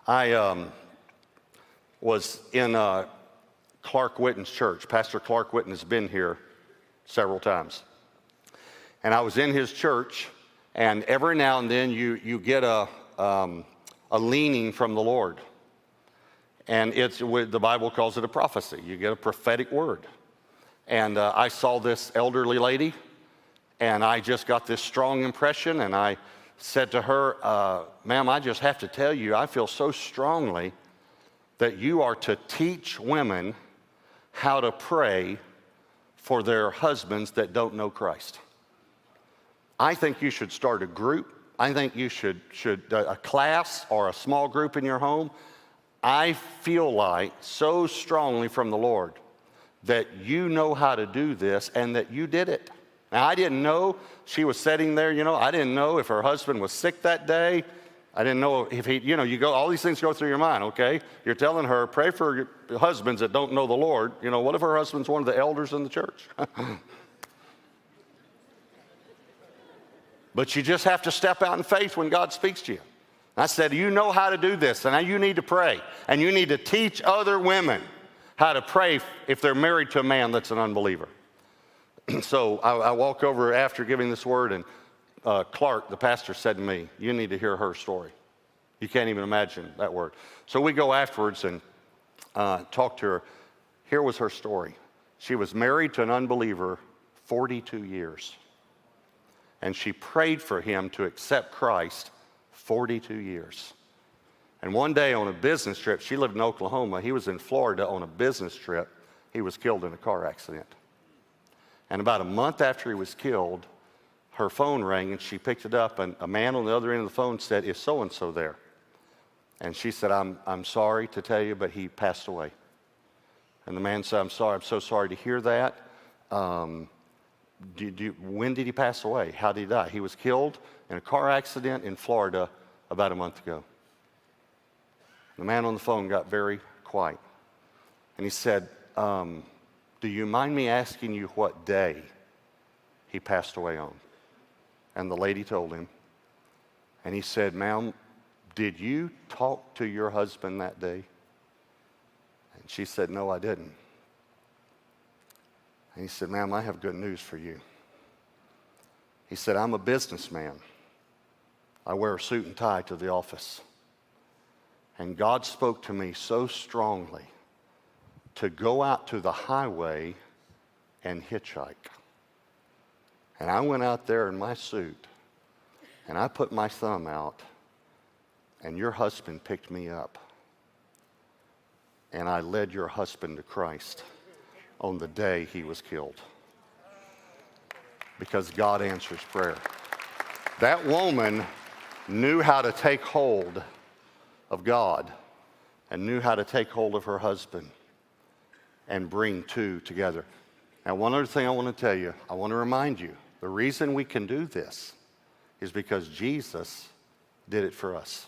I was in Clark Whitten's church. Pastor Clark Whitten has been here several times. And I was in his church, and every now and then you get a leaning from the Lord. And the Bible calls it a prophecy. You get a prophetic word. And I saw this elderly lady, and I just got this strong impression, and I said to her, ma'am, I just have to tell you, I feel so strongly that you are to teach women how to pray for their husbands that don't know Christ. I think you should start a group. I think you should a class or a small group in your home. I feel like so strongly from the Lord that you know how to do this and that you did it. Now, I didn't know she was sitting there, I didn't know if her husband was sick that day. I didn't know if he, all these things go through your mind, okay? You're telling her, pray for your husbands that don't know the Lord. What if her husband's one of the elders in the church? But you just have to step out in faith when God speaks to you. I said, you know how to do this, and now you need to pray. And you need to teach other women how to pray if they're married to a man that's an unbeliever. So I walk over after giving this word, and Clark, the pastor, said to me, you need to hear her story. You can't even imagine that word. So we go afterwards and talk to her. Here was her story. She was married to an unbeliever 42 years. And she prayed for him to accept Christ 42 years. And one day on a business trip, she lived in Oklahoma, he was in Florida on a business trip, he was killed in a car accident. And about a month after he was killed, her phone rang and she picked it up, and a man on the other end of the phone said, is so-and-so there? And she said, I'm sorry to tell you, but he passed away. And the man said, I'm so sorry to hear that. When did he pass away? How did he die? He was killed in a car accident in Florida about a month ago. The man on the phone got very quiet. And he said, do you mind me asking you what day he passed away on? And the lady told him. And he said, ma'am, did you talk to your husband that day? And she said, no, I didn't. And he said, ma'am, I have good news for you. He said, I'm a businessman. I wear a suit and tie to the office. And God spoke to me so strongly to go out to the highway and hitchhike. And I went out there in my suit, and I put my thumb out, and your husband picked me up. And I led your husband to Christ on the day he was killed. Because God answers prayer. That woman knew how to take hold of God and knew how to take hold of her husband and bring two together. Now, one other thing I want to tell you, I want to remind you, the reason we can do this is because Jesus did it for us.